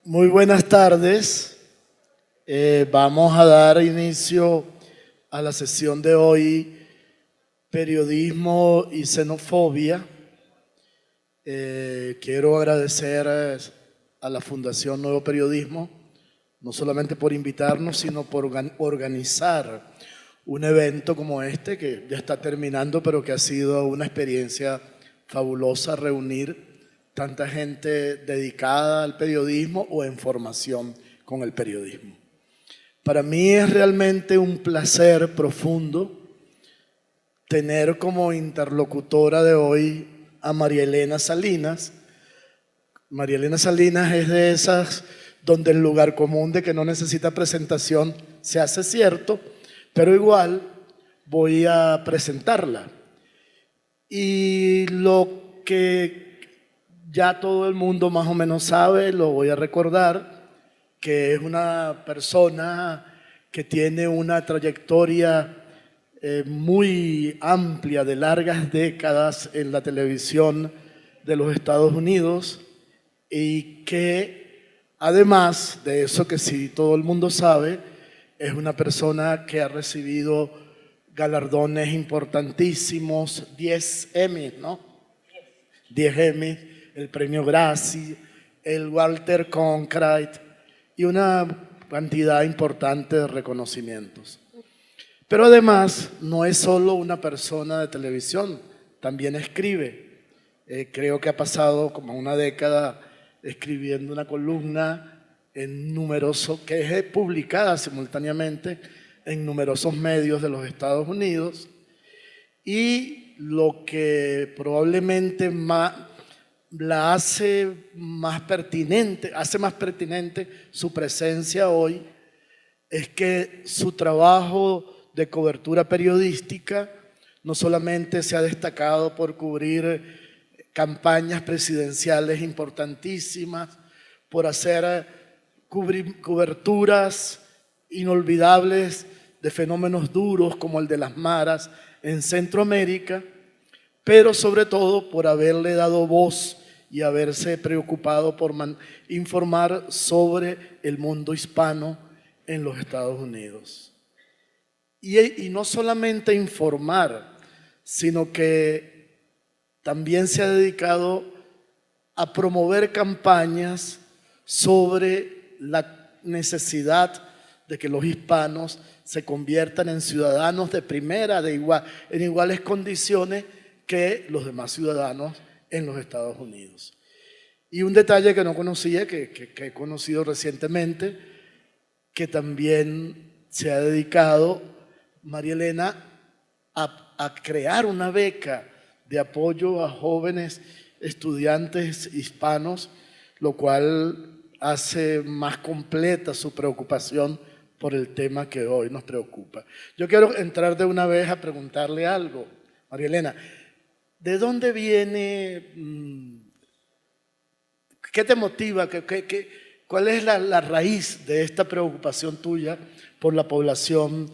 Muy buenas tardes. Vamos a dar inicio a la sesión de hoy, Periodismo y Xenofobia. Quiero agradecer a la Fundación Nuevo Periodismo, no solamente por invitarnos, sino por organizar un evento como este, que ya está terminando, pero que ha sido una experiencia fabulosa reunir tanta gente dedicada al periodismo o en formación con el periodismo. Para mí es realmente un placer profundo tener como interlocutora de hoy a María Elena Salinas. María Elena Salinas es de esas donde el lugar común de que no necesita presentación se hace cierto, pero igual voy a presentarla. Y lo que ya todo el mundo más o menos sabe, lo voy a recordar, que es una persona que tiene una trayectoria muy amplia de largas décadas en la televisión de los Estados Unidos y que además de eso que sí todo el mundo sabe, es una persona que ha recibido galardones importantísimos, 10 Emmys, ¿no? 10 Emmys, el premio Gracie, el Walter Cronkite y una cantidad importante de reconocimientos. Pero además no es solo una persona de televisión, también escribe. Creo que ha pasado como una década escribiendo una columna que es publicada simultáneamente en numerosos medios de los Estados Unidos, y lo que probablemente la hace más pertinente su presencia hoy, es que su trabajo de cobertura periodística no solamente se ha destacado por cubrir campañas presidenciales importantísimas, por hacer coberturas inolvidables de fenómenos duros como el de las maras en Centroamérica, pero sobre todo por haberle dado voz y haberse preocupado por informar sobre el mundo hispano en los Estados Unidos. Y no solamente informar, sino que también se ha dedicado a promover campañas sobre la necesidad de que los hispanos se conviertan en ciudadanos de primera, en iguales condiciones que los demás ciudadanos en los Estados Unidos. Y un detalle que no conocía, que he conocido recientemente, que también se ha dedicado María Elena a crear una beca de apoyo a jóvenes estudiantes hispanos, lo cual hace más completa su preocupación por el tema que hoy nos preocupa. Yo quiero entrar de una vez a preguntarle algo, María Elena. ¿De dónde viene, qué te motiva, cuál es la raíz de esta preocupación tuya por la población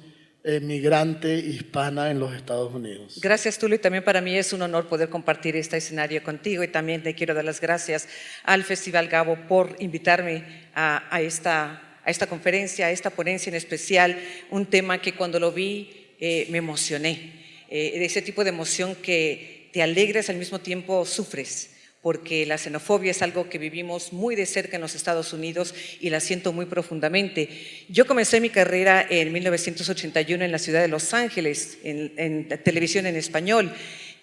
migrante hispana en los Estados Unidos? Gracias, Tulio, y también para mí es un honor poder compartir este escenario contigo, y también te quiero dar las gracias al Festival Gabo por invitarme a esta conferencia, a esta ponencia en especial, un tema que cuando lo vi me emocioné, de ese tipo de emoción que te alegras, al mismo tiempo sufres, porque la xenofobia es algo que vivimos muy de cerca en los Estados Unidos y la siento muy profundamente. Yo comencé mi carrera en 1981 en la ciudad de Los Ángeles, en televisión en español,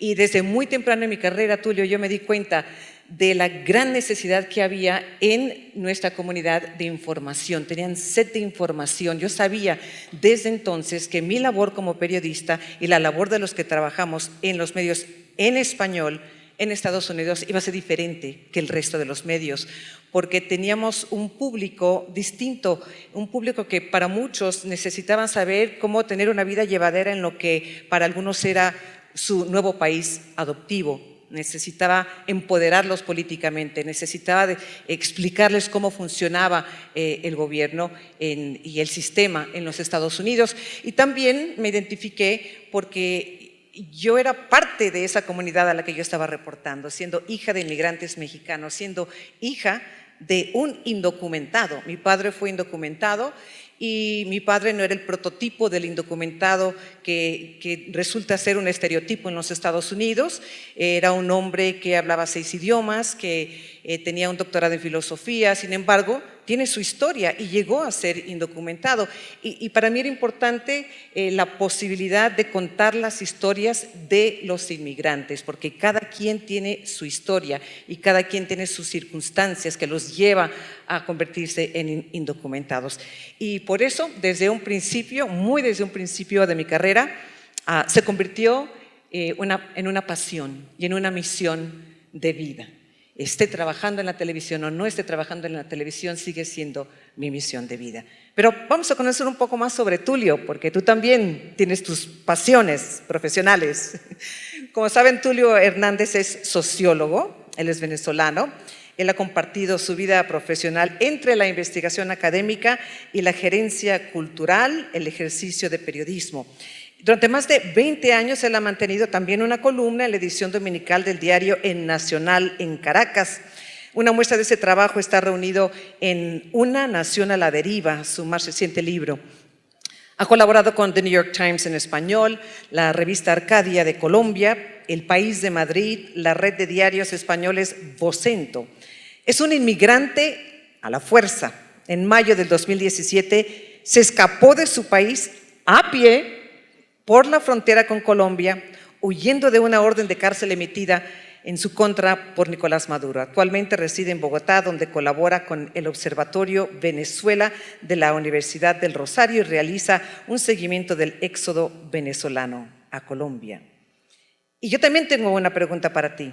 y desde muy temprano en mi carrera, Tulio, yo me di cuenta de la gran necesidad que había en nuestra comunidad de información. Tenían sed de información. Yo sabía desde entonces que mi labor como periodista y la labor de los que trabajamos en los medios en español en Estados Unidos iba a ser diferente que el resto de los medios, porque teníamos un público distinto, un público que para muchos necesitaban saber cómo tener una vida llevadera en lo que para algunos era su nuevo país adoptivo. Necesitaba empoderarlos políticamente, necesitaba explicarles cómo funcionaba el gobierno y el sistema en los Estados Unidos. Y también me identifiqué porque yo era parte de esa comunidad a la que yo estaba reportando, siendo hija de inmigrantes mexicanos, siendo hija de un indocumentado. Mi padre fue indocumentado y mi padre no era el prototipo del indocumentado que resulta ser un estereotipo en los Estados Unidos. Era un hombre que hablaba 6 idiomas, que tenía un doctorado en filosofía, sin embargo, tiene su historia y llegó a ser indocumentado. Y para mí era importante la posibilidad de contar las historias de los inmigrantes, porque cada quien tiene su historia y cada quien tiene sus circunstancias que los lleva a convertirse en indocumentados. Y por eso, desde un principio, muy desde un principio de mi carrera, se convirtió en una pasión y en una misión de vida. Esté trabajando en la televisión o no esté trabajando en la televisión, sigue siendo mi misión de vida. Pero vamos a conocer un poco más sobre Tulio, porque tú también tienes tus pasiones profesionales. Como saben, Tulio Hernández es sociólogo, él es venezolano. Él ha compartido su vida profesional entre la investigación académica y la gerencia cultural, el ejercicio de periodismo. Durante más de 20 años él ha mantenido también una columna en la edición dominical del diario El Nacional en Caracas. Una muestra de ese trabajo está reunido en Una Nación a la Deriva, su más reciente libro. Ha colaborado con The New York Times en español, la revista Arcadia de Colombia, El País de Madrid, la red de diarios españoles Vocento. Es un inmigrante a la fuerza. En mayo del 2017 se escapó de su país a pie por la frontera con Colombia, huyendo de una orden de cárcel emitida en su contra por Nicolás Maduro. Actualmente reside en Bogotá, donde colabora con el Observatorio Venezuela de la Universidad del Rosario y realiza un seguimiento del éxodo venezolano a Colombia. Y yo también tengo una pregunta para ti.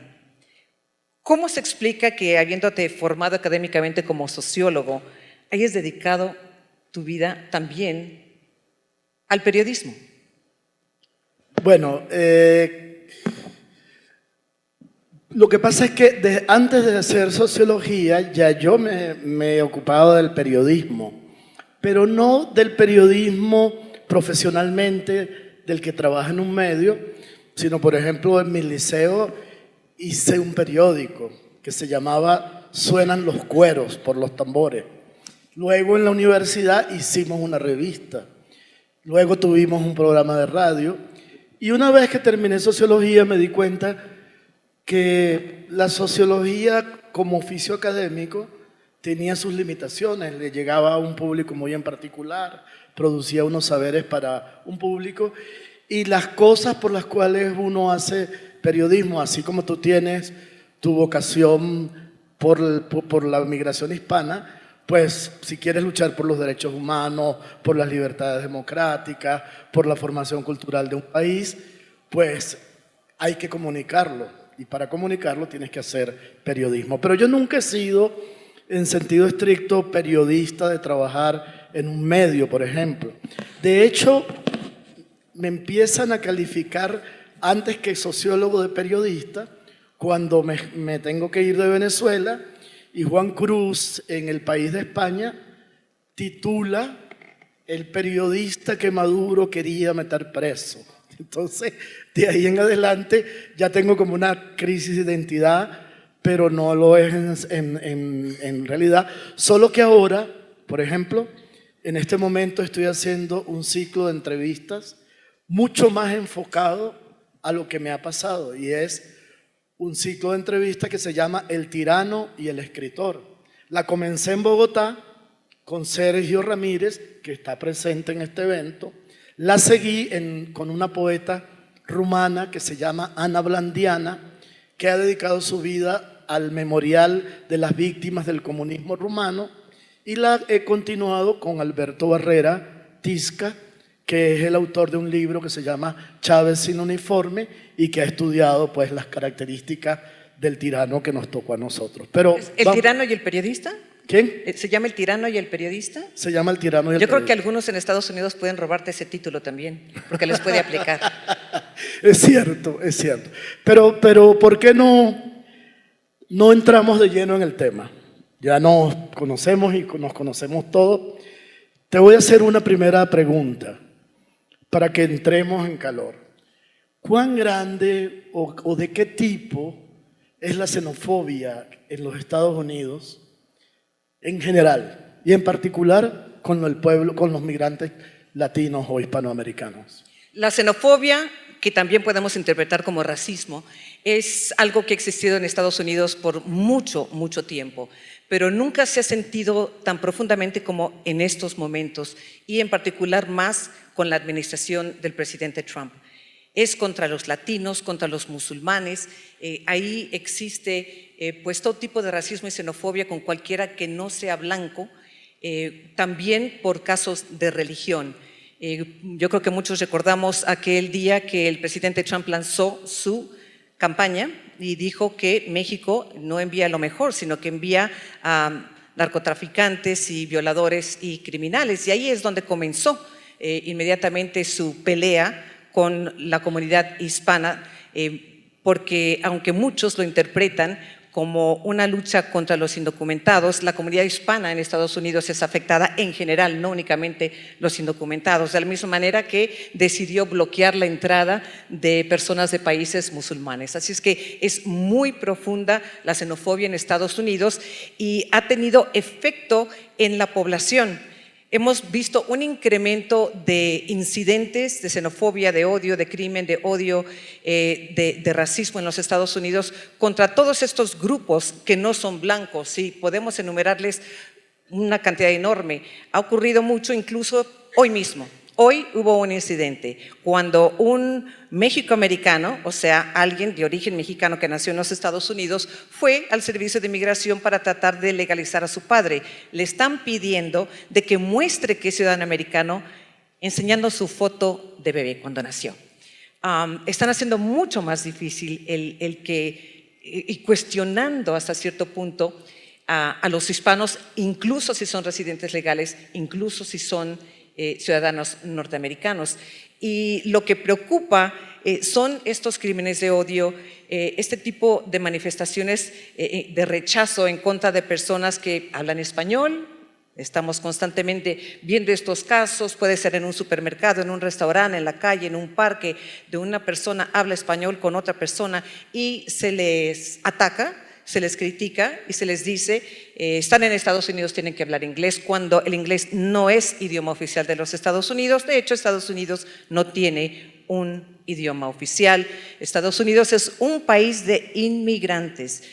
¿Cómo se explica que, habiéndote formado académicamente como sociólogo, hayas dedicado tu vida también al periodismo? Bueno, lo que pasa es que antes de hacer sociología ya yo me he ocupado del periodismo, pero no del periodismo profesionalmente del que trabaja en un medio, sino por ejemplo en mi liceo hice un periódico que se llamaba Suenan los cueros por los tambores. Luego en la universidad hicimos una revista, luego tuvimos un programa de radio y una vez que terminé sociología me di cuenta que la sociología como oficio académico tenía sus limitaciones, le llegaba a un público muy en particular, producía unos saberes para un público y las cosas por las cuales uno hace periodismo, así como tú tienes tu vocación por la migración hispana, pues si quieres luchar por los derechos humanos, por las libertades democráticas, por la formación cultural de un país, pues hay que comunicarlo. Y para comunicarlo tienes que hacer periodismo. Pero yo nunca he sido, en sentido estricto, periodista de trabajar en un medio, por ejemplo. De hecho, me empiezan a calificar antes que sociólogo de periodista cuando me tengo que ir de Venezuela y Juan Cruz, en El País de España, titula El periodista que Maduro quería meter preso. Entonces, de ahí en adelante ya tengo como una crisis de identidad, pero no lo es en realidad. Solo que ahora, por ejemplo, en este momento estoy haciendo un ciclo de entrevistas mucho más enfocado a lo que me ha pasado y es un ciclo de entrevistas que se llama El tirano y el escritor. La comencé en Bogotá con Sergio Ramírez, que está presente en este evento. La seguí con una poeta rumana que se llama Ana Blandiana, que ha dedicado su vida al memorial de las víctimas del comunismo rumano, y la he continuado con Alberto Barrera Tisca, que es el autor de un libro que se llama Chávez sin uniforme y que ha estudiado pues las características del tirano que nos tocó a nosotros. Pero, ¿El tirano y el periodista? ¿Quién? ¿Se llama El tirano y el periodista? Se llama El tirano y el Yo creo periodista. que algunos en Estados Unidos pueden robarte ese título también, porque les puede aplicar. Es cierto, es cierto. Pero ¿por qué no entramos de lleno en el tema? Ya nos conocemos y nos conocemos todos. Te voy a hacer una primera pregunta para que entremos en calor. ¿Cuán grande o de qué tipo es la xenofobia en los Estados Unidos en general y en particular con el pueblo, con los migrantes latinos o hispanoamericanos? La xenofobia, que también podemos interpretar como racismo, es algo que ha existido en Estados Unidos por mucho, mucho tiempo, pero nunca se ha sentido tan profundamente como en estos momentos y en particular más con la administración del presidente Trump. Es contra los latinos, contra los musulmanes, ahí existe pues todo tipo de racismo y xenofobia con cualquiera que no sea blanco, también por casos de religión. Yo creo que muchos recordamos aquel día que el presidente Trump lanzó su campaña y dijo que México no envía lo mejor, sino que envía a narcotraficantes y violadores y criminales. Y ahí es donde comenzó inmediatamente su pelea con la comunidad hispana, porque aunque muchos lo interpretan como una lucha contra los indocumentados, la comunidad hispana en Estados Unidos es afectada en general, no únicamente los indocumentados, de la misma manera que decidió bloquear la entrada de personas de países musulmanes. Así es que es muy profunda la xenofobia en Estados Unidos y ha tenido efecto en la población. Hemos visto un incremento de incidentes de xenofobia, de odio, de crimen, de odio, de racismo en los Estados Unidos contra todos estos grupos que no son blancos. Sí, podemos enumerarles una cantidad enorme. Ha ocurrido mucho incluso hoy mismo. Hoy hubo un incidente cuando un mexicoamericano, o sea, alguien de origen mexicano que nació en los Estados Unidos, fue al servicio de inmigración para tratar de legalizar a su padre. Le están pidiendo de que muestre que es ciudadano americano enseñando su foto de bebé cuando nació. Están haciendo mucho más difícil y cuestionando hasta cierto punto a los hispanos, incluso si son residentes legales, incluso si son ciudadanos norteamericanos. Y lo que preocupa son estos crímenes de odio, este tipo de manifestaciones de rechazo en contra de personas que hablan español. Estamos constantemente viendo estos casos, puede ser en un supermercado, en un restaurante, en la calle, en un parque, de una persona habla español con otra persona y se les ataca, se les critica y se les dice están en Estados Unidos, tienen que hablar inglés, cuando el inglés no es idioma oficial de los Estados Unidos. De hecho, Estados Unidos no tiene un idioma oficial. Estados Unidos es un país de inmigrantes.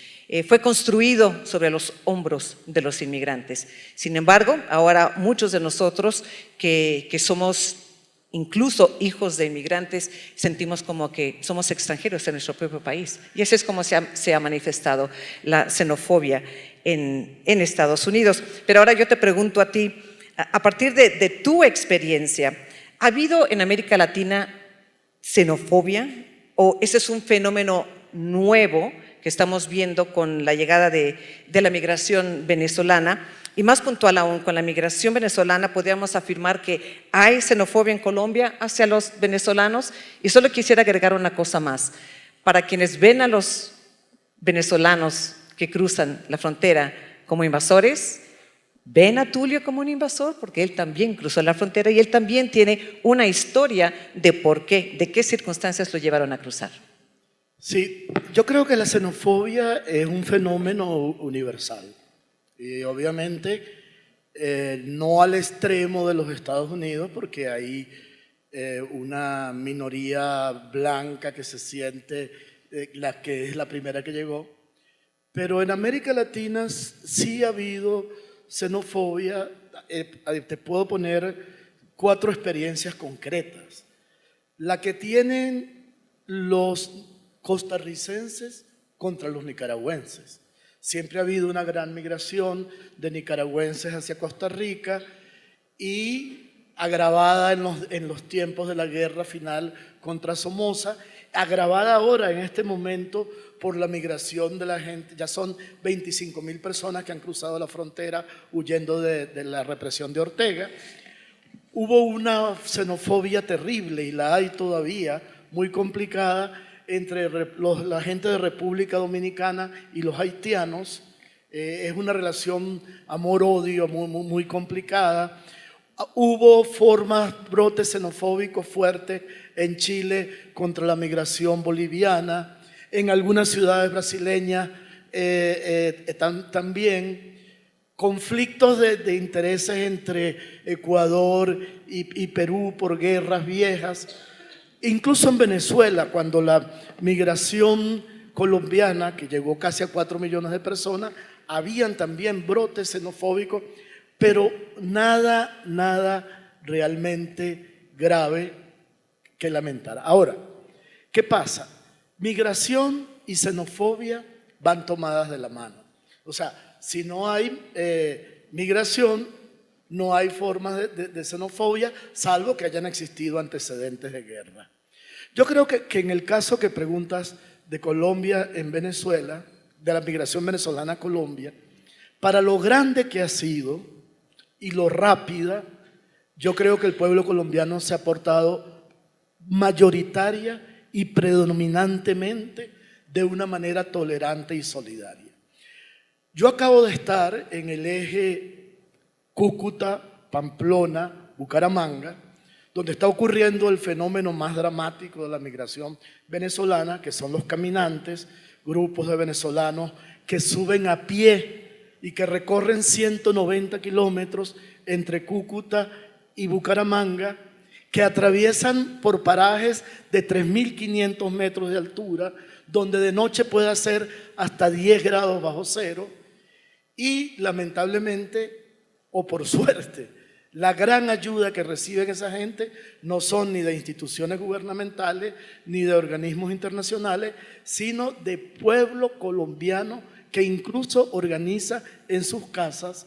Fue construido sobre los hombros de los inmigrantes. Sin embargo, ahora muchos de nosotros que somos incluso hijos de inmigrantes, sentimos como que somos extranjeros en nuestro propio país. Y así es como se ha manifestado la xenofobia en Estados Unidos. Pero ahora yo te pregunto a ti, a partir de tu experiencia, ¿ha habido en América Latina xenofobia? ¿O ese es un fenómeno nuevo que estamos viendo con la llegada de la migración venezolana? Y más puntual aún, con la migración venezolana podríamos afirmar que hay xenofobia en Colombia hacia los venezolanos. Y solo quisiera agregar una cosa más. Para quienes ven a los venezolanos que cruzan la frontera como invasores, ven a Tulio como un invasor porque él también cruzó la frontera y él también tiene una historia de por qué, de qué circunstancias lo llevaron a cruzar. Sí, yo creo que la xenofobia es un fenómeno universal. Y obviamente no al extremo de los Estados Unidos, porque hay una minoría blanca que se siente la que es la primera que llegó. Pero en América Latina sí ha habido xenofobia. Te puedo poner 4 experiencias concretas. La que tienen los costarricenses contra los nicaragüenses. Siempre ha habido una gran migración de nicaragüenses hacia Costa Rica y agravada en los tiempos de la guerra final contra Somoza, agravada ahora en este momento por la migración de la gente. Ya son 25.000 personas que han cruzado la frontera huyendo de la represión de Ortega. Hubo una xenofobia terrible y la hay todavía, muy complicada, entre la gente de República Dominicana y los haitianos. Es una relación amor-odio muy complicada. Hubo brotes xenofóbicos fuertes en Chile contra la migración boliviana, en algunas ciudades brasileñas también. conflictos de intereses entre Ecuador y Perú por guerras viejas. Incluso en Venezuela, cuando la migración colombiana, que llegó casi a 4 millones de personas, habían también brotes xenofóbicos, pero nada realmente grave que lamentar. Ahora, ¿qué pasa? Migración y xenofobia van tomadas de la mano. O sea, si no hay migración, no hay formas de xenofobia, salvo que hayan existido antecedentes de guerra. Yo creo que en el caso que preguntas de Colombia en Venezuela, de la migración venezolana a Colombia, para lo grande que ha sido y lo rápida, yo creo que el pueblo colombiano se ha portado mayoritaria y predominantemente de una manera tolerante y solidaria. Yo acabo de estar en el eje Cúcuta, Pamplona, Bucaramanga, donde está ocurriendo el fenómeno más dramático de la migración venezolana, que son los caminantes, grupos de venezolanos que suben a pie y que recorren 190 kilómetros entre Cúcuta y Bucaramanga, que atraviesan por parajes de 3.500 metros de altura, donde de noche puede hacer hasta 10 grados bajo cero, y lamentablemente, o por suerte, la gran ayuda que reciben esa gente no son ni de instituciones gubernamentales ni de organismos internacionales, sino de pueblo colombiano que incluso organiza en sus casas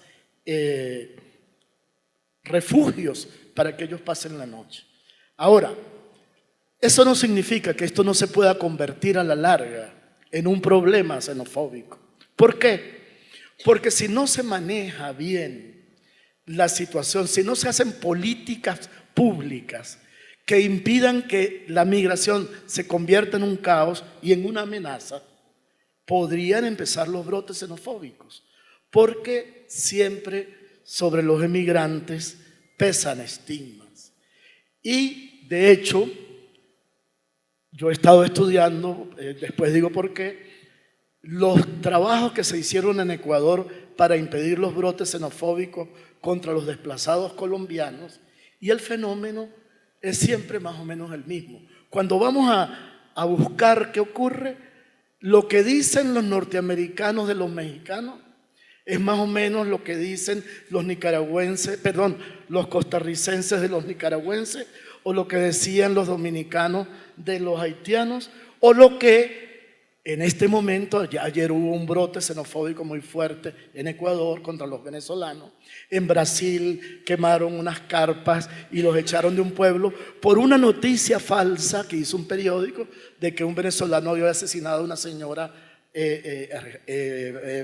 refugios para que ellos pasen la noche. Ahora, eso no significa que esto no se pueda convertir a la larga en un problema xenofóbico. ¿Por qué? Porque si no se maneja bien la situación, si no se hacen políticas públicas que impidan que la migración se convierta en un caos y en una amenaza, podrían empezar los brotes xenofóbicos, porque siempre sobre los emigrantes pesan estigmas. Y de hecho, yo he estado estudiando, después digo por qué, los trabajos que se hicieron en Ecuador para impedir los brotes xenofóbicos contra los desplazados colombianos, y el fenómeno es siempre más o menos el mismo. Cuando vamos a buscar qué ocurre, lo que dicen los norteamericanos de los mexicanos es más o menos lo que dicen los nicaragüenses, perdón, los costarricenses de los nicaragüenses, o lo que decían los dominicanos de los haitianos, o lo que en este momento, ayer hubo un brote xenofóbico muy fuerte en Ecuador contra los venezolanos. En Brasil quemaron unas carpas y los echaron de un pueblo por una noticia falsa que hizo un periódico de que un venezolano había asesinado a una señora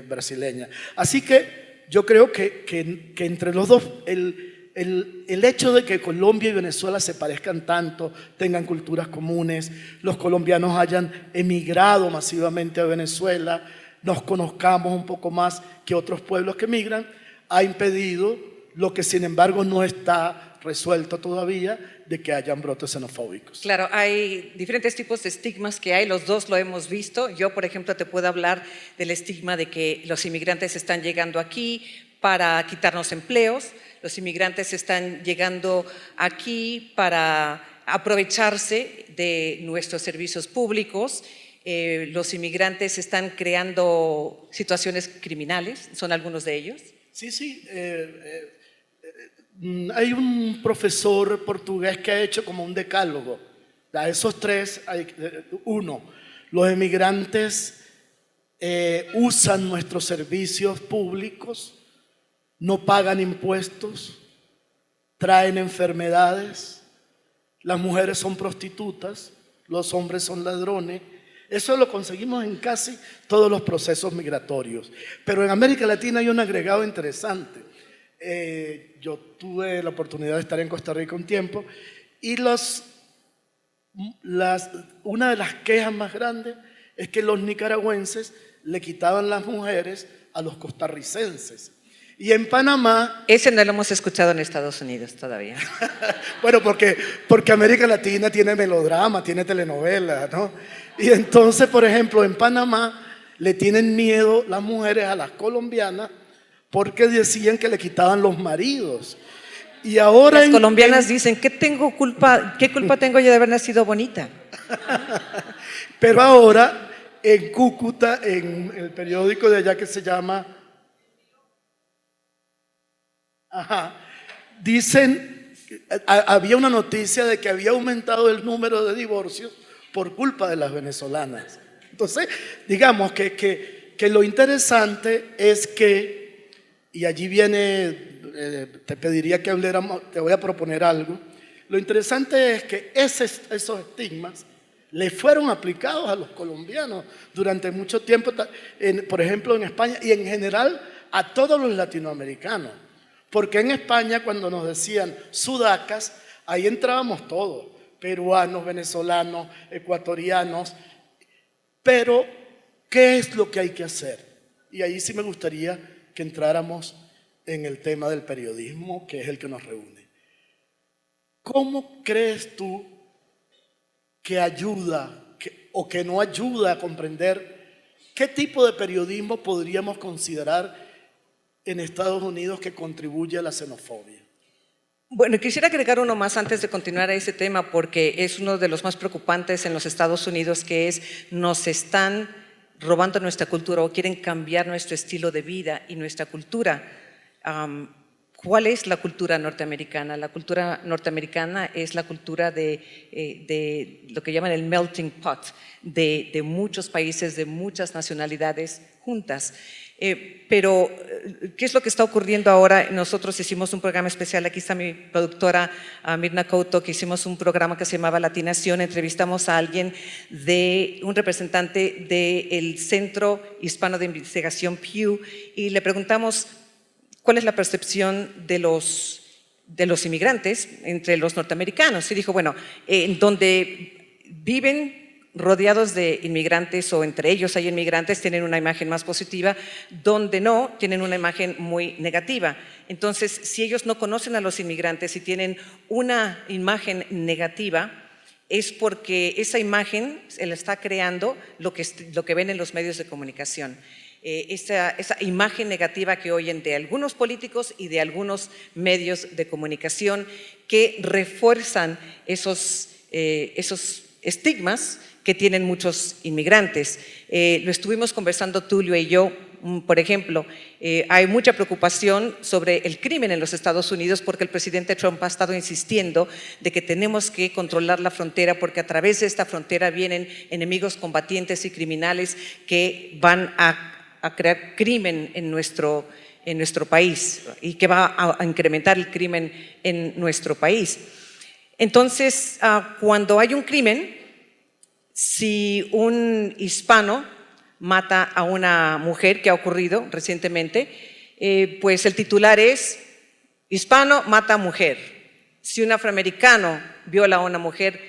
brasileña. Así que yo creo que entre los dos, el hecho de que Colombia y Venezuela se parezcan tanto, tengan culturas comunes, los colombianos hayan emigrado masivamente a Venezuela, nos conozcamos un poco más que otros pueblos que migran, ha impedido lo que sin embargo no está resuelto todavía, de que hayan brotes xenofóbicos. Claro, hay diferentes tipos de estigmas que hay, los dos lo hemos visto. Yo, por ejemplo, te puedo hablar del estigma de que los inmigrantes están llegando aquí para quitarnos empleos, los inmigrantes están llegando aquí para aprovecharse de nuestros servicios públicos, los inmigrantes están creando situaciones criminales, son algunos de ellos. Sí, hay un profesor portugués que ha hecho como un decálogo. A esos tres, uno, los emigrantes usan nuestros servicios públicos, no pagan impuestos, traen enfermedades, las mujeres son prostitutas, los hombres son ladrones. Eso lo conseguimos en casi todos los procesos migratorios. Pero en América Latina hay un agregado interesante. Yo tuve la oportunidad de estar en Costa Rica un tiempo y una de las quejas más grandes es que los nicaragüenses le quitaban las mujeres a los costarricenses. Y en Panamá… Ese no lo hemos escuchado en Estados Unidos todavía. Bueno, porque América Latina tiene melodrama, tiene telenovelas, ¿no? Y entonces, por ejemplo, en Panamá le tienen miedo las mujeres a las colombianas porque decían que le quitaban los maridos. Y ahora Las colombianas dicen, ¿qué culpa tengo yo de haber nacido bonita? Pero ahora en Cúcuta, en el periódico de allá que se llama, dicen, había una noticia de que había aumentado el número de divorcios por culpa de las venezolanas. Entonces, digamos que lo interesante es que, y allí viene, te pediría que habláramos, te voy a proponer algo. Lo interesante es que esos estigmas le fueron aplicados a los colombianos durante mucho tiempo, por ejemplo en España y en general a todos los latinoamericanos. Porque en España cuando nos decían sudacas, ahí entrábamos todos, peruanos, venezolanos, ecuatorianos. Pero, ¿qué es lo que hay que hacer? Y ahí sí me gustaría que entráramos en el tema del periodismo, que es el que nos reúne. ¿Cómo crees tú que ayuda o que no ayuda a comprender qué tipo de periodismo podríamos considerar en Estados Unidos que contribuye a la xenofobia? Bueno, quisiera agregar uno más antes de continuar a ese tema, porque es uno de los más preocupantes en los Estados Unidos, que es nos están robando nuestra cultura o quieren cambiar nuestro estilo de vida y nuestra cultura. ¿Cuál es la cultura norteamericana? La cultura norteamericana es la cultura de lo que llaman el melting pot, de muchos países, de muchas nacionalidades juntas. Pero, ¿qué es lo que está ocurriendo ahora? Nosotros hicimos un programa especial, aquí está mi productora Mirna Couto, que hicimos un programa que se llamaba Latinación, entrevistamos a alguien un representante del Centro Hispano de Investigación Pew y le preguntamos cuál es la percepción de los inmigrantes entre los norteamericanos. Y dijo, bueno, en donde viven rodeados de inmigrantes o entre ellos hay inmigrantes, tienen una imagen más positiva, donde no, tienen una imagen muy negativa. Entonces, si ellos no conocen a los inmigrantes y tienen una imagen negativa, es porque esa imagen se la está creando lo que ven en los medios de comunicación. Esa imagen negativa que oyen de algunos políticos y de algunos medios de comunicación que refuerzan esos estigmas que tienen muchos inmigrantes. Lo estuvimos conversando Tulio y yo, por ejemplo, hay mucha preocupación sobre el crimen en los Estados Unidos porque el presidente Trump ha estado insistiendo de que tenemos que controlar la frontera porque a través de esta frontera vienen enemigos combatientes y criminales que van a crear crimen en nuestro país y que va a incrementar el crimen en nuestro país. Entonces, cuando hay un crimen, si un hispano mata a una mujer, que ha ocurrido recientemente, pues el titular es hispano mata a mujer. Si un afroamericano viola a una mujer,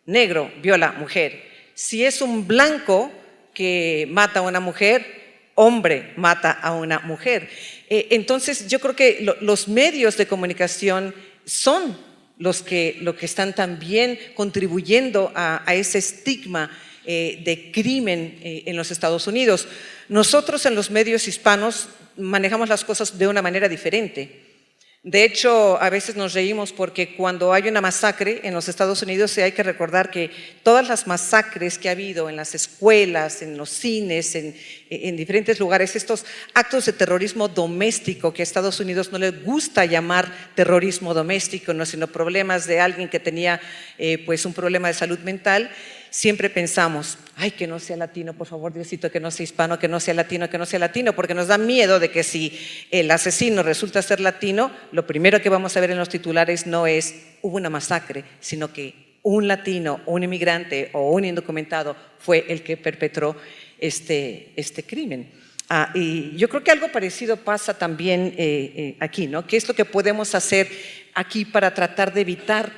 negro viola a mujer. Si es un blanco que mata a una mujer, hombre mata a una mujer. Entonces yo creo que los medios de comunicación son los que están también contribuyendo a ese estigma de crimen en los Estados Unidos. Nosotros en los medios hispanos manejamos las cosas de una manera diferente. De hecho, a veces nos reímos porque cuando hay una masacre en los Estados Unidos hay que recordar que todas las masacres que ha habido en las escuelas, en los cines, en diferentes lugares, estos actos de terrorismo doméstico que a Estados Unidos no le gusta llamar terrorismo doméstico, no, sino problemas de alguien que tenía pues un problema de salud mental, siempre pensamos, ay, que no sea latino, por favor, Diosito, que no sea hispano, que no sea latino, porque nos da miedo de que si el asesino resulta ser latino, lo primero que vamos a ver en los titulares no es hubo una masacre, sino que un latino, un inmigrante o un indocumentado fue el que perpetró este crimen. Y yo creo que algo parecido pasa también aquí, ¿no? ¿Qué es lo que podemos hacer aquí para tratar de evitar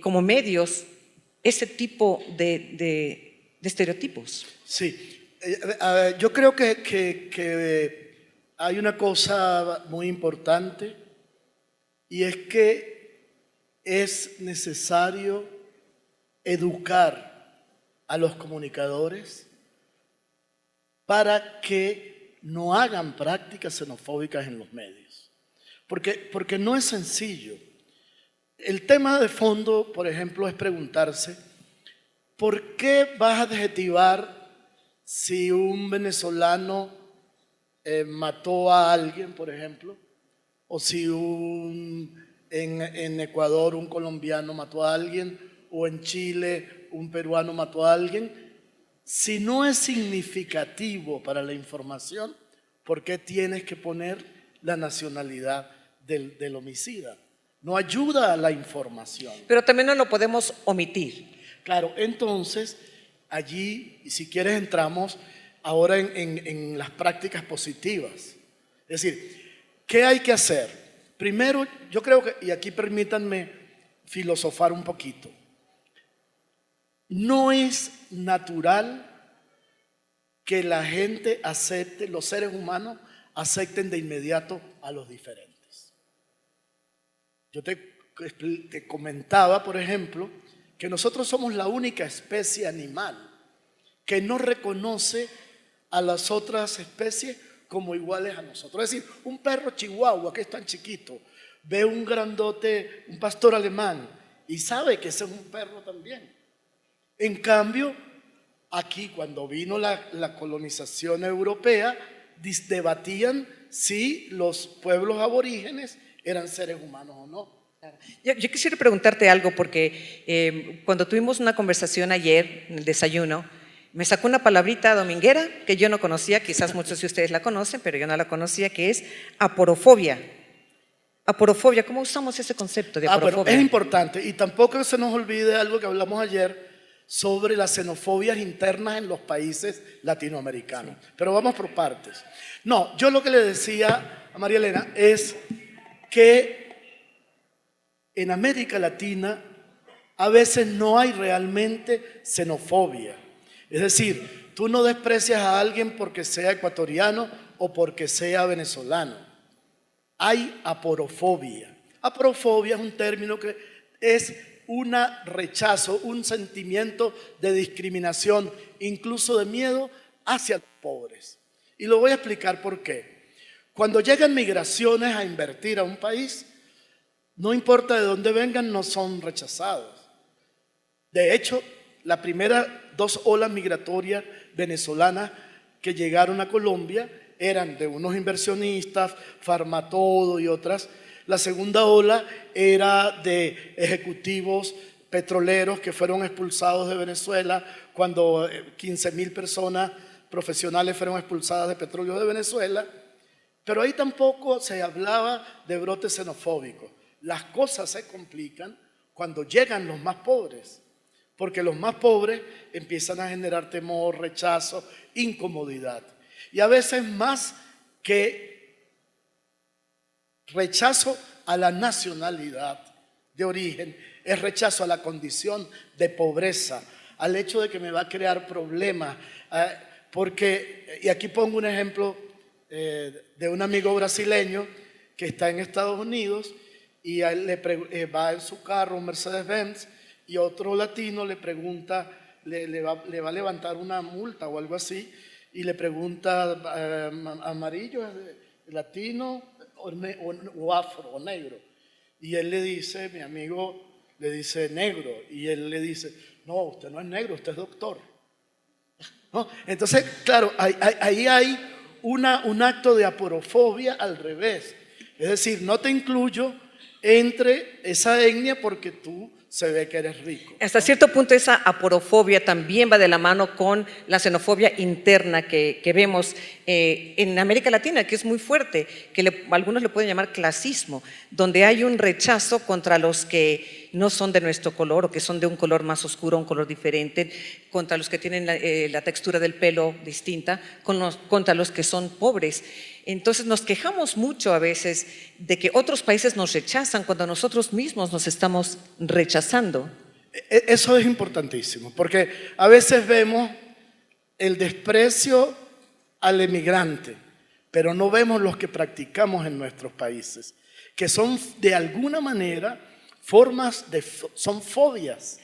como medios ese tipo de estereotipos? Sí, yo creo que hay una cosa muy importante y es que es necesario educar a los comunicadores para que no hagan prácticas xenofóbicas en los medios. Porque no es sencillo. El tema de fondo, por ejemplo, es preguntarse, ¿por qué vas a adjetivar si un venezolano mató a alguien, por ejemplo? O si en Ecuador un colombiano mató a alguien, o en Chile un peruano mató a alguien. Si no es significativo para la información, ¿por qué tienes que poner la nacionalidad del homicida? No ayuda a la información. Pero también no lo podemos omitir. Claro, entonces allí, si quieres, entramos ahora en las prácticas positivas. Es decir, ¿qué hay que hacer? Primero, yo creo que, y aquí permítanme filosofar un poquito, no es natural que la gente acepte, los seres humanos acepten de inmediato a los diferentes. Yo te comentaba, por ejemplo, que nosotros somos la única especie animal que no reconoce a las otras especies como iguales a nosotros. Es decir, un perro chihuahua que es tan chiquito, ve un grandote, un pastor alemán, y sabe que ese es un perro también. En cambio, aquí cuando vino la colonización europea, debatían si los pueblos aborígenes eran seres humanos o no. Yo quisiera preguntarte algo porque cuando tuvimos una conversación ayer en el desayuno, me sacó una palabrita dominguera que yo no conocía, quizás muchos de ustedes la conocen, pero yo no la conocía, que es aporofobia. Aporofobia, ¿cómo usamos ese concepto de aporofobia? Pero es importante, y tampoco se nos olvide algo que hablamos ayer sobre las xenofobias internas en los países latinoamericanos. Sí. Pero vamos por partes. No, yo lo que le decía a María Elena es que en América Latina a veces no hay realmente xenofobia. Es decir, tú no desprecias a alguien porque sea ecuatoriano o porque sea venezolano. Hay aporofobia. Aporofobia es un término que es un rechazo, un sentimiento de discriminación, incluso de miedo hacia los pobres. Y lo voy a explicar por qué. Cuando llegan migraciones a invertir a un país, no importa de dónde vengan, no son rechazados. De hecho, las primeras 2 olas migratorias venezolanas que llegaron a Colombia eran de unos inversionistas, Farmatodo y otras. La segunda ola era de ejecutivos petroleros que fueron expulsados de Venezuela cuando 15.000 personas profesionales fueron expulsadas de petróleo de Venezuela. Pero ahí tampoco se hablaba de brotes xenofóbicos. Las cosas se complican cuando llegan los más pobres, porque los más pobres empiezan a generar temor, rechazo, incomodidad. Y a veces más que rechazo a la nacionalidad de origen, es rechazo a la condición de pobreza, al hecho de que me va a crear problemas. Porque, y aquí pongo un ejemplo de un amigo brasileño que está en Estados Unidos y a él va en su carro, un Mercedes-Benz, y otro latino le pregunta, le va a levantar una multa o algo así, y le pregunta, ¿amarillo es latino o afro o negro? Y él le dice, mi amigo le dice negro, y él le dice, no, usted no es negro, usted es doctor. ¿No? Entonces, claro, ahí hay un acto de aporofobia al revés. Es decir, no te incluyo entre esa etnia porque tú se ve que eres rico. Hasta cierto punto esa aporofobia también va de la mano con la xenofobia interna que vemos en América Latina, que es muy fuerte, que algunos le pueden llamar clasismo, donde hay un rechazo contra los que no son de nuestro color o que son de un color más oscuro, un color diferente, contra los que tienen la textura del pelo distinta, contra los que son pobres. Entonces nos quejamos mucho a veces de que otros países nos rechazan cuando nosotros mismos nos estamos rechazando. Eso es importantísimo, porque a veces vemos el desprecio al emigrante, pero no vemos los que practicamos en nuestros países, que son de alguna manera son fobias.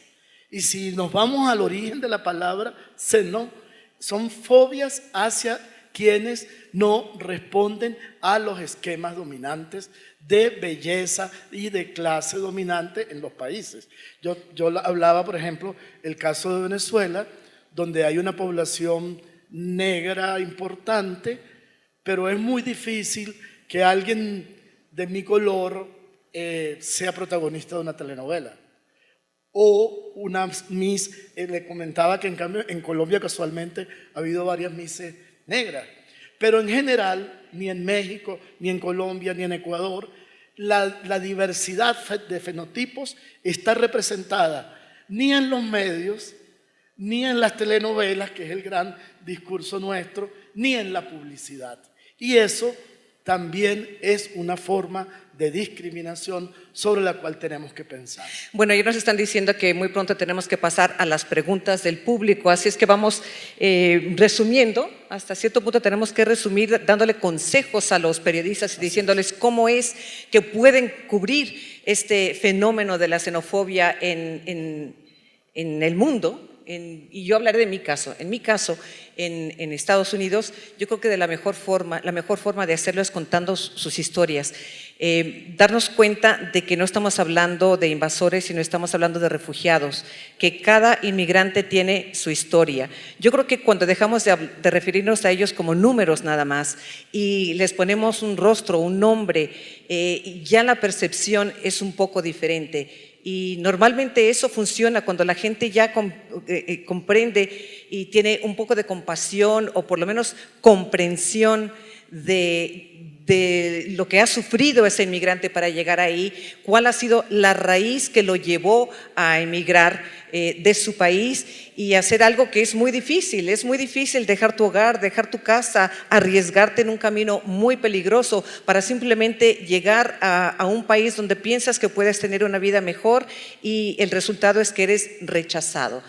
Y si nos vamos al origen de la palabra, son fobias hacia quienes no responden a los esquemas dominantes de belleza y de clase dominante en los países. Yo hablaba, por ejemplo, el caso de Venezuela, donde hay una población negra importante, pero es muy difícil que alguien de mi color sea protagonista de una telenovela. O una Miss, le comentaba que en cambio en Colombia casualmente ha habido varias Misses negras, pero en general ni en México, ni en Colombia, ni en Ecuador, la diversidad de fenotipos está representada ni en los medios, ni en las telenovelas, que es el gran discurso nuestro, ni en la publicidad. Y eso también es una forma de discriminación sobre la cual tenemos que pensar. Bueno, ellos nos están diciendo que muy pronto tenemos que pasar a las preguntas del público, así es que vamos resumiendo, hasta cierto punto tenemos que resumir dándole consejos a los periodistas y diciéndoles cómo es que pueden cubrir este fenómeno de la xenofobia en el mundo. Y yo hablaré de mi caso. En mi caso, en Estados Unidos, yo creo que la mejor forma de hacerlo es contando sus historias. Darnos cuenta de que no estamos hablando de invasores, sino estamos hablando de refugiados, que cada inmigrante tiene su historia. Yo creo que cuando dejamos de referirnos a ellos como números nada más y les ponemos un rostro, un nombre, ya la percepción es un poco diferente. Y normalmente eso funciona cuando la gente ya comprende y tiene un poco de compasión o por lo menos comprensión de lo que ha sufrido ese inmigrante para llegar ahí, cuál ha sido la raíz que lo llevó a emigrar de su país y hacer algo que es muy difícil dejar tu hogar, dejar tu casa, arriesgarte en un camino muy peligroso para simplemente llegar a un país donde piensas que puedes tener una vida mejor y el resultado es que eres rechazado.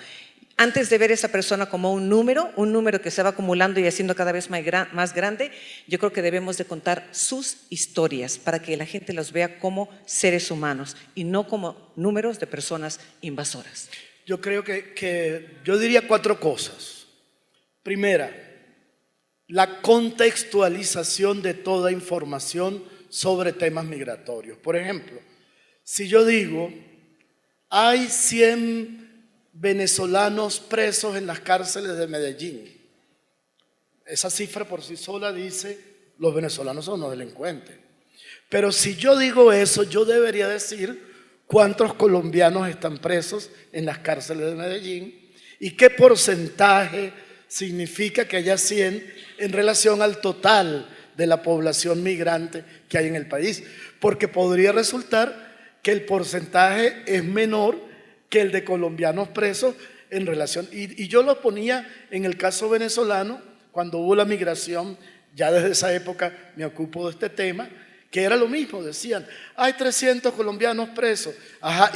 Antes de ver a esa persona como un número que se va acumulando y haciendo cada vez más grande, yo creo que debemos de contar sus historias para que la gente los vea como seres humanos y no como números de personas invasoras. Yo creo que yo diría 4 cosas. Primera, la contextualización de toda información sobre temas migratorios. Por ejemplo, si yo digo, hay 100 venezolanos presos en las cárceles de Medellín, esa cifra por sí sola dice, los venezolanos son unos delincuentes. Pero si yo digo eso, yo debería decir cuántos colombianos están presos en las cárceles de Medellín y qué porcentaje significa que haya 100 en relación al total de la población migrante que hay en el país. Porque podría resultar que el porcentaje es menor que el de colombianos presos en relación. Y yo lo ponía en el caso venezolano, cuando hubo la migración, ya desde esa época me ocupo de este tema, que era lo mismo, decían, hay 300 colombianos presos. Ajá,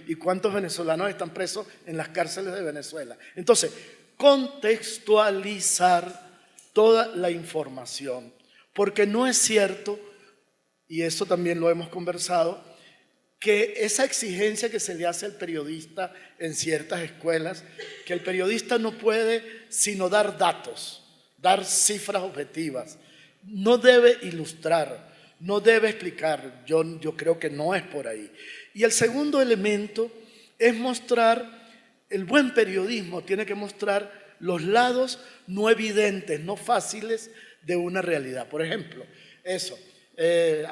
¿y cuántos venezolanos están presos en las cárceles de Venezuela? Entonces, contextualizar toda la información, porque no es cierto, y eso también lo hemos conversado, que esa exigencia que se le hace al periodista en ciertas escuelas, que el periodista no puede sino dar datos, dar cifras objetivas, no debe ilustrar, no debe explicar, yo creo que no es por ahí. Y el segundo elemento es mostrar, el buen periodismo tiene que mostrar los lados no evidentes, no fáciles de una realidad. Por ejemplo, eso.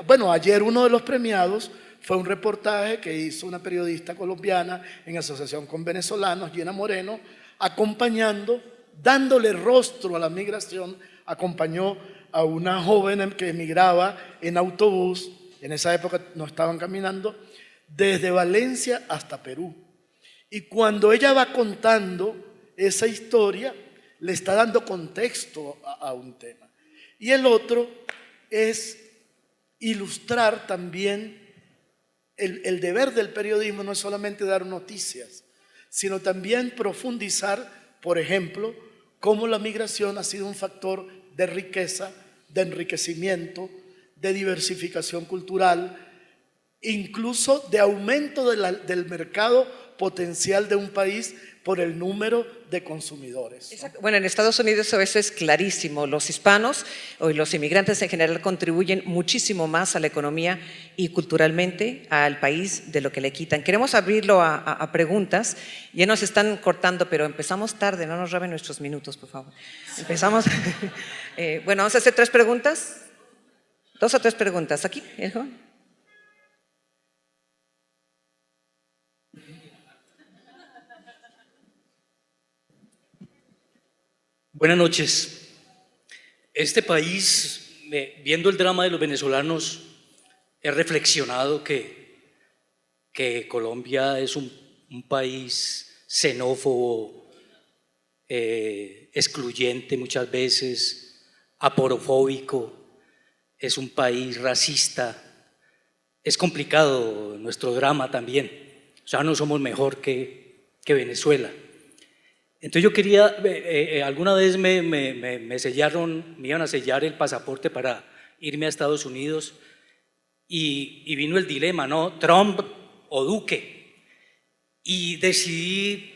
Bueno, ayer uno de los premiados fue un reportaje que hizo una periodista colombiana en asociación con venezolanos, Gina Moreno, acompañando, dándole rostro a la migración, acompañó a una joven que emigraba en autobús, en esa época no estaban caminando, desde Valencia hasta Perú. Y cuando ella va contando esa historia, le está dando contexto a un tema. Y el otro es ilustrar también. El deber del periodismo no es solamente dar noticias, sino también profundizar, por ejemplo, cómo la migración ha sido un factor de riqueza, de enriquecimiento, de diversificación cultural, incluso de aumento del mercado potencial de un país por el número de consumidores. Exacto. Bueno, en Estados Unidos eso es clarísimo. Los hispanos o los inmigrantes en general contribuyen muchísimo más a la economía y culturalmente al país de lo que le quitan. Queremos abrirlo a preguntas. Ya nos están cortando, pero empezamos tarde, no nos roben nuestros minutos, por favor. Empezamos. Bueno, vamos a hacer 3 preguntas. 2 o 3 preguntas. Aquí, el joven. Buenas noches. Este país, viendo el drama de los venezolanos, he reflexionado que Colombia es un país xenófobo, excluyente muchas veces, aporofóbico, es un país racista. Es complicado nuestro drama también. O sea, no somos mejor que Venezuela. Entonces yo quería, alguna vez me iban a sellar el pasaporte para irme a Estados Unidos y vino el dilema, ¿no? Trump o Duque. Y decidí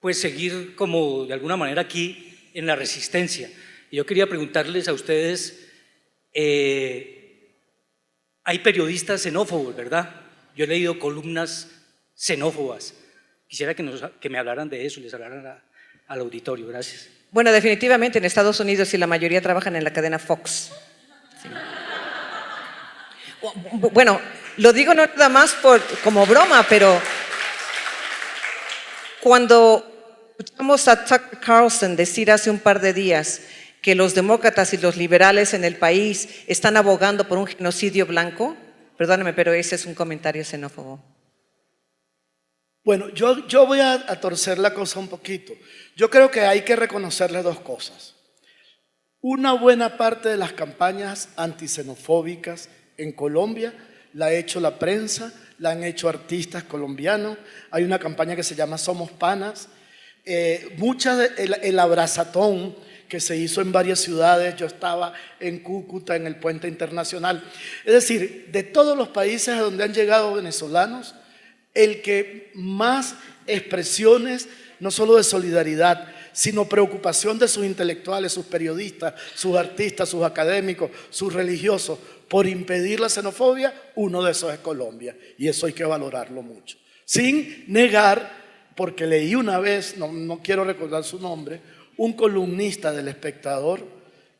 pues seguir como de alguna manera aquí en la resistencia. Y yo quería preguntarles a ustedes, hay periodistas xenófobos, ¿verdad? Yo he leído columnas xenófobas. Quisiera que me hablaran de eso y les hablaran al auditorio. Gracias. Bueno, definitivamente en Estados Unidos y la mayoría trabajan en la cadena Fox. Sí. Bueno, lo digo no nada más como broma, pero cuando escuchamos a Tucker Carlson decir hace un par de días que los demócratas y los liberales en el país están abogando por un genocidio blanco, perdóname, pero ese es un comentario xenófobo. Bueno, yo voy a torcer la cosa un poquito. Yo creo que hay que reconocerle 2 cosas. Una buena parte de las campañas antixenofóbicas en Colombia la ha hecho la prensa, la han hecho artistas colombianos. Hay una campaña que se llama Somos Panas. El abrazatón que se hizo en varias ciudades. Yo estaba en Cúcuta, en el Puente Internacional. Es decir, de todos los países a donde han llegado venezolanos, el que más expresiones, no solo de solidaridad, sino preocupación de sus intelectuales, sus periodistas, sus artistas, sus académicos, sus religiosos, por impedir la xenofobia, uno de esos es Colombia. Y eso hay que valorarlo mucho. Sin negar, porque leí una vez, no quiero recordar su nombre, un columnista del Espectador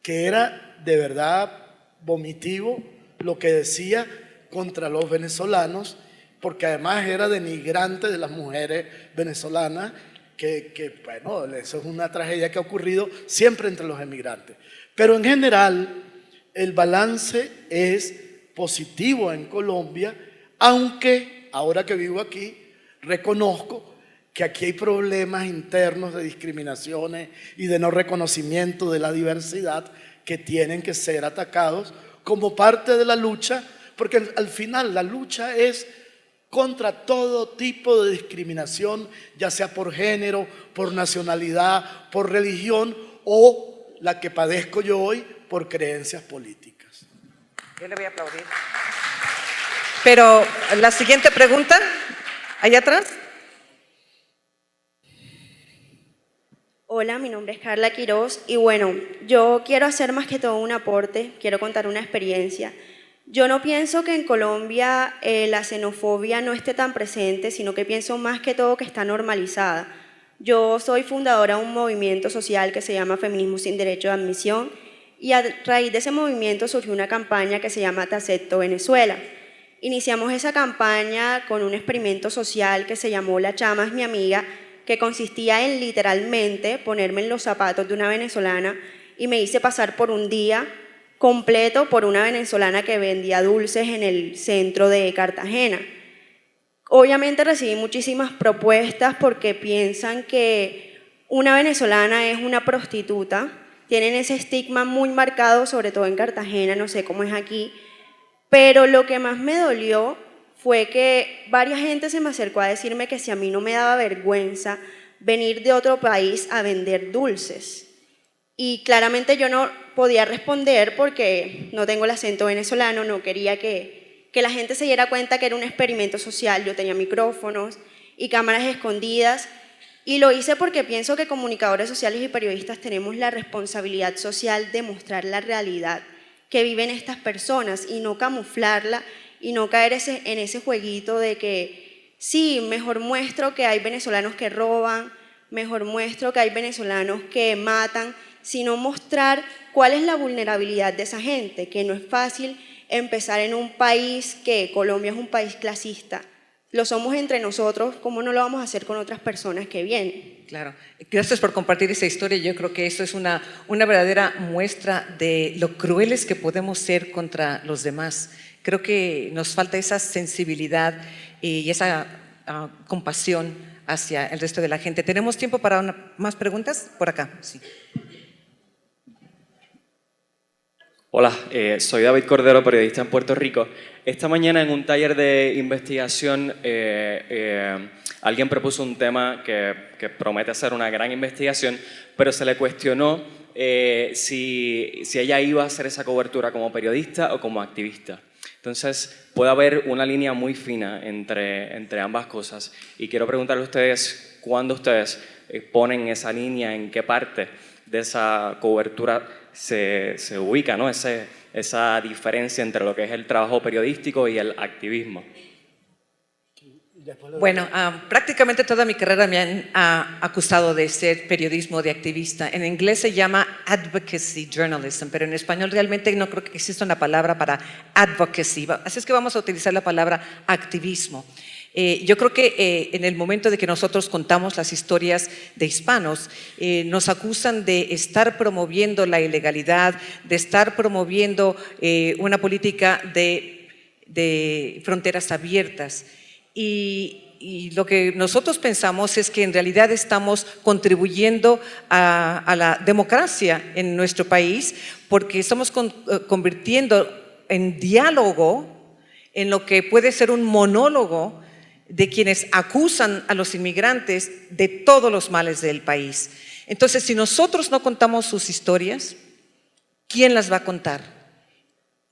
que era de verdad vomitivo lo que decía contra los venezolanos, porque además era denigrante de las mujeres venezolanas, bueno, eso es una tragedia que ha ocurrido siempre entre los emigrantes. Pero en general, el balance es positivo en Colombia, aunque ahora que vivo aquí, reconozco que aquí hay problemas internos de discriminaciones y de no reconocimiento de la diversidad que tienen que ser atacados como parte de la lucha, porque al final la lucha es contra todo tipo de discriminación, ya sea por género, por nacionalidad, por religión o la que padezco yo hoy por creencias políticas. Yo le voy a aplaudir. Pero la siguiente pregunta, allá atrás. Hola, mi nombre es Carla Quiroz y bueno, yo quiero hacer más que todo un aporte, quiero contar una experiencia. Yo no pienso que en Colombia la xenofobia no esté tan presente, sino que pienso más que todo que está normalizada. Yo soy fundadora de un movimiento social que se llama Feminismo sin Derecho de Admisión y a raíz de ese movimiento surgió una campaña que se llama Te Acepto Venezuela. Iniciamos esa campaña con un experimento social que se llamó La Chama es mi amiga, que consistía en literalmente ponerme en los zapatos de una venezolana y me hice pasar por un día completo por una venezolana que vendía dulces en el centro de Cartagena. Obviamente recibí muchísimas propuestas porque piensan que una venezolana es una prostituta, tienen ese estigma muy marcado, sobre todo en Cartagena, no sé cómo es aquí, pero lo que más me dolió fue que varias gente se me acercó a decirme que si a mí no me daba vergüenza venir de otro país a vender dulces. Y claramente yo no podía responder porque no tengo el acento venezolano, no quería que la gente se diera cuenta que era un experimento social, yo tenía micrófonos y cámaras escondidas. Y lo hice porque pienso que comunicadores sociales y periodistas tenemos la responsabilidad social de mostrar la realidad que viven estas personas y no camuflarla y no caer en ese jueguito de que sí, mejor muestro que hay venezolanos que roban, mejor muestro que hay venezolanos que matan, sino mostrar cuál es la vulnerabilidad de esa gente, que no es fácil empezar en un país que Colombia es un país clasista. Lo somos entre nosotros, ¿cómo no lo vamos a hacer con otras personas que vienen? Claro, gracias por compartir esa historia. Yo creo que eso es una verdadera muestra de lo crueles que podemos ser contra los demás. Creo que nos falta esa sensibilidad y esa compasión hacia el resto de la gente. ¿Tenemos tiempo para más preguntas? Por acá, sí. Hola, soy David Cordero, periodista en Puerto Rico. Esta mañana en un taller de investigación alguien propuso un tema que promete ser una gran investigación, pero se le cuestionó si ella iba a hacer esa cobertura como periodista o como activista. Entonces puede haber una línea muy fina entre ambas cosas y quiero preguntarle a ustedes cuándo ustedes ponen esa línea, en qué parte de esa cobertura se ubica, ¿no? Esa diferencia entre lo que es el trabajo periodístico y el activismo. Bueno, prácticamente toda mi carrera me han acusado de ser periodismo de activista. En inglés se llama advocacy journalism, pero en español realmente no creo que exista una palabra para advocacy. Así es que vamos a utilizar la palabra activismo. Yo creo que en el momento de que nosotros contamos las historias de hispanos, nos acusan de estar promoviendo la ilegalidad, de estar promoviendo una política de fronteras abiertas. Y lo que nosotros pensamos es que en realidad estamos contribuyendo a la democracia en nuestro país porque estamos convirtiendo en diálogo en lo que puede ser un monólogo de quienes acusan a los inmigrantes de todos los males del país. Entonces, si nosotros no contamos sus historias, ¿quién las va a contar?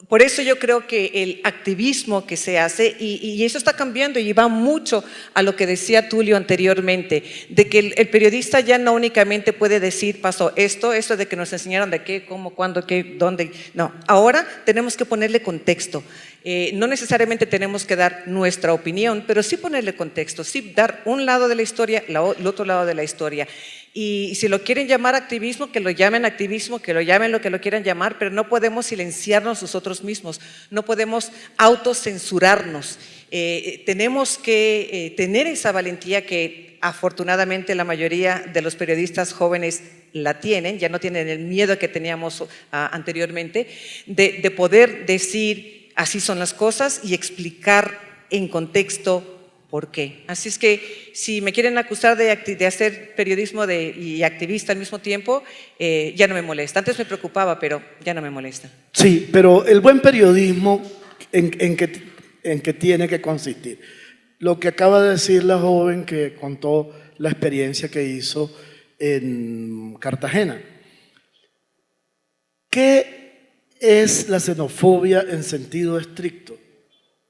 Por eso yo creo que el activismo que se hace, y eso está cambiando y va mucho a lo que decía Tulio anteriormente, de que el periodista ya no únicamente puede decir pasó esto de que nos enseñaron de qué, cómo, cuándo, qué, dónde. No, ahora tenemos que ponerle contexto. No necesariamente tenemos que dar nuestra opinión, pero sí ponerle contexto, sí dar un lado de la historia, el otro lado de la historia. Y si lo quieren llamar activismo, que lo llamen activismo, que lo llamen lo que lo quieran llamar, pero no podemos silenciarnos nosotros mismos, no podemos autocensurarnos. Tenemos que tener esa valentía que afortunadamente la mayoría de los periodistas jóvenes la tienen, ya no tienen el miedo que teníamos anteriormente, de poder decir así son las cosas y explicar en contexto ¿por qué? Así es que si me quieren acusar de hacer periodismo y activista al mismo tiempo, ya no me molesta. Antes me preocupaba, pero ya no me molesta. Sí, pero el buen periodismo, ¿en qué tiene que consistir? Lo que acaba de decir la joven que contó la experiencia que hizo en Cartagena. ¿Qué es la xenofobia en sentido estricto?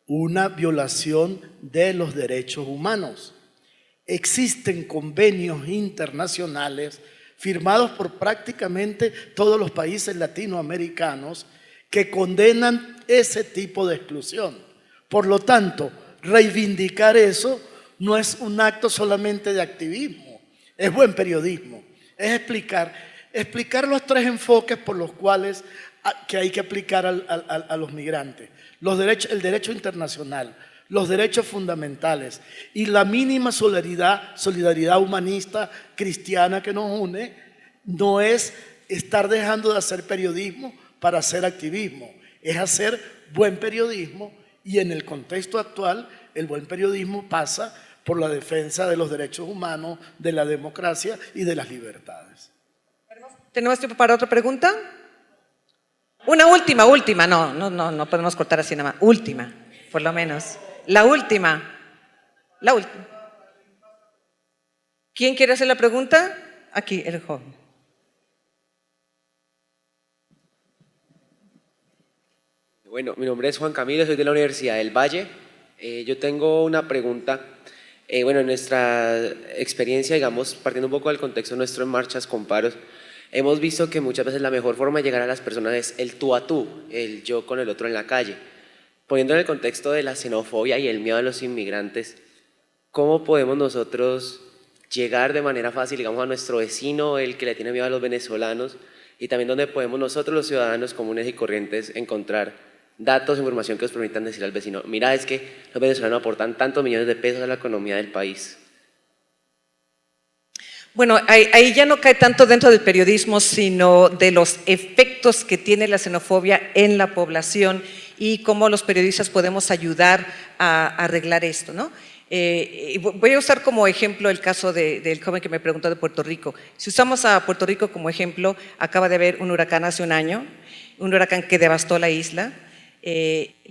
Una violación de los derechos humanos. Existen convenios internacionales firmados por prácticamente todos los países latinoamericanos que condenan ese tipo de exclusión. Por lo tanto, reivindicar eso no es un acto solamente de activismo, es buen periodismo, es explicar los tres enfoques por los cuales que hay que aplicar a los migrantes. El derecho internacional, los derechos fundamentales y la mínima solidaridad humanista cristiana que nos une, no es estar dejando de hacer periodismo para hacer activismo, es hacer buen periodismo y en el contexto actual el buen periodismo pasa por la defensa de los derechos humanos, de la democracia y de las libertades. ¿Tenemos tiempo para otra pregunta? Una última, no podemos cortar así nada más. Última, por lo menos. La última. ¿Quién quiere hacer la pregunta? Aquí, el joven. Bueno, mi nombre es Juan Camilo, soy de la Universidad del Valle. Yo tengo una pregunta Bueno, en nuestra experiencia, digamos, partiendo un poco del contexto nuestro en marchas con paros, hemos visto que muchas veces la mejor forma de llegar a las personas es el tú a tú, el yo con el otro en la calle. Poniendo en el contexto de la xenofobia y el miedo a los inmigrantes, ¿cómo podemos nosotros llegar de manera fácil, digamos, a nuestro vecino, el que le tiene miedo a los venezolanos, y también dónde podemos nosotros, los ciudadanos comunes y corrientes, encontrar datos, información que nos permitan decir al vecino, mira, es que los venezolanos aportan tantos millones de pesos a la economía del país? Bueno, ahí ya no cae tanto dentro del periodismo, sino de los efectos que tiene la xenofobia en la población y cómo los periodistas podemos ayudar a arreglar esto, ¿no? Voy a usar como ejemplo el caso del joven que me preguntó de Puerto Rico. Si usamos a Puerto Rico como ejemplo, acaba de haber un huracán hace un año, un huracán que devastó la isla.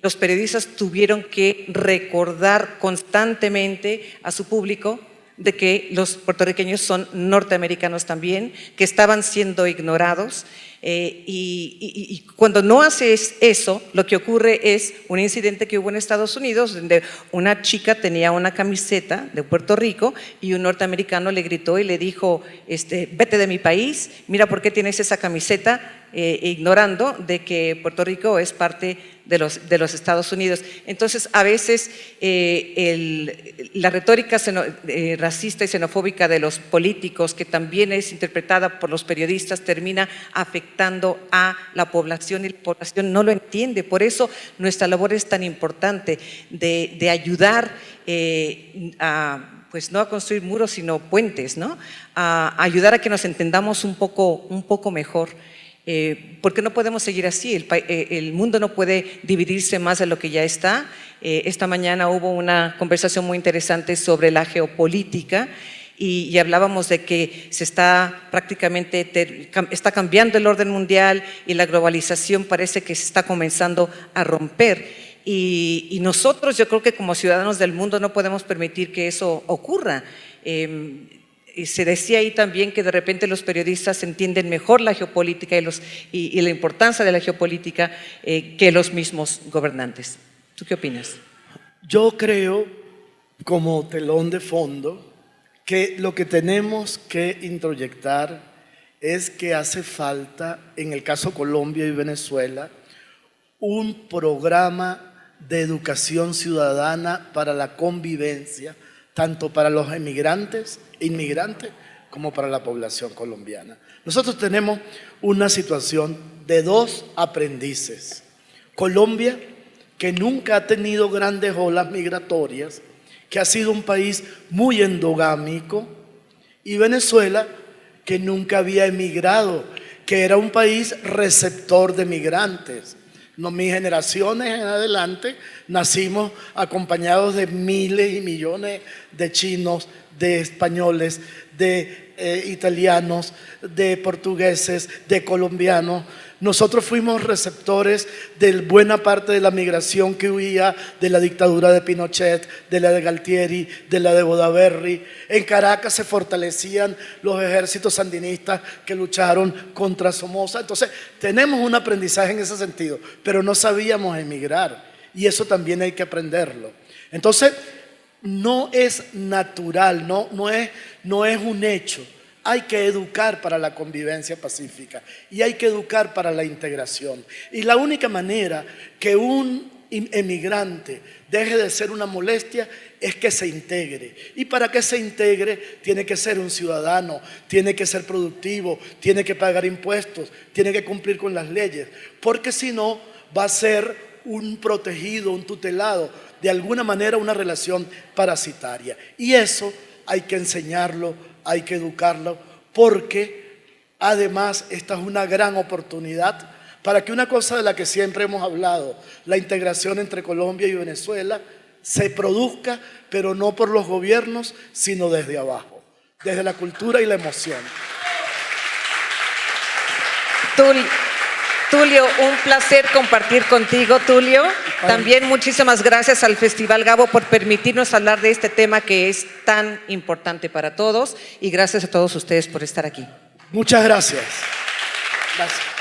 Los periodistas tuvieron que recordar constantemente a su público de que los puertorriqueños son norteamericanos también, que estaban siendo ignorados, y cuando no haces eso, lo que ocurre es un incidente que hubo en Estados Unidos donde una chica tenía una camiseta de Puerto Rico y un norteamericano le gritó y le dijo, vete de mi país, mira por qué tienes esa camiseta, ignorando de que Puerto Rico es parte de los Estados Unidos. Entonces, a veces la retórica racista y xenofóbica de los políticos, que también es interpretada por los periodistas, termina afectando a la población y la población no lo entiende. Por eso nuestra labor es tan importante de ayudar pues no a construir muros, sino puentes, ¿no? A ayudar a que nos entendamos un poco mejor. Porque no podemos seguir así, el mundo no puede dividirse más de lo que ya está. Esta mañana hubo una conversación muy interesante sobre la geopolítica y hablábamos de que se está prácticamente, está cambiando el orden mundial y la globalización parece que se está comenzando a romper. Y nosotros, yo creo que como ciudadanos del mundo no podemos permitir que eso ocurra. Y se decía ahí también que de repente los periodistas entienden mejor la geopolítica y la importancia de la geopolítica que los mismos gobernantes. ¿Tú qué opinas? Yo creo, como telón de fondo, que lo que tenemos que introyectar es que hace falta, en el caso Colombia y Venezuela, un programa de educación ciudadana para la convivencia, tanto para los inmigrantes como para la población colombiana. Nosotros tenemos una situación de dos aprendices. Colombia, que nunca ha tenido grandes olas migratorias, que ha sido un país muy endogámico, y Venezuela, que nunca había emigrado, que era un país receptor de migrantes. Mis generaciones en adelante nacimos acompañados de miles y millones de chinos, de españoles, de italianos, de portugueses, de colombianos. Nosotros fuimos receptores de buena parte de la migración que huía de la dictadura de Pinochet, de la de Galtieri, de la de Bodaverri. En Caracas se fortalecían los ejércitos sandinistas que lucharon contra Somoza. Entonces, tenemos un aprendizaje en ese sentido, pero no sabíamos emigrar y eso también hay que aprenderlo. Entonces, no es natural, no es un hecho. Hay que educar para la convivencia pacífica y hay que educar para la integración. Y la única manera que un emigrante deje de ser una molestia es que se integre. Y para que se integre tiene que ser un ciudadano, tiene que ser productivo, tiene que pagar impuestos, tiene que cumplir con las leyes. Porque si no, va a ser un protegido, un tutelado, de alguna manera una relación parasitaria. Y eso hay que enseñarlo, hay que educarlo, porque además esta es una gran oportunidad para que una cosa de la que siempre hemos hablado, la integración entre Colombia y Venezuela, se produzca, pero no por los gobiernos, sino desde abajo, desde la cultura y la emoción. Tulio, un placer compartir contigo, Tulio. También muchísimas gracias al Festival Gabo por permitirnos hablar de este tema que es tan importante para todos y gracias a todos ustedes por estar aquí. Muchas gracias. Gracias.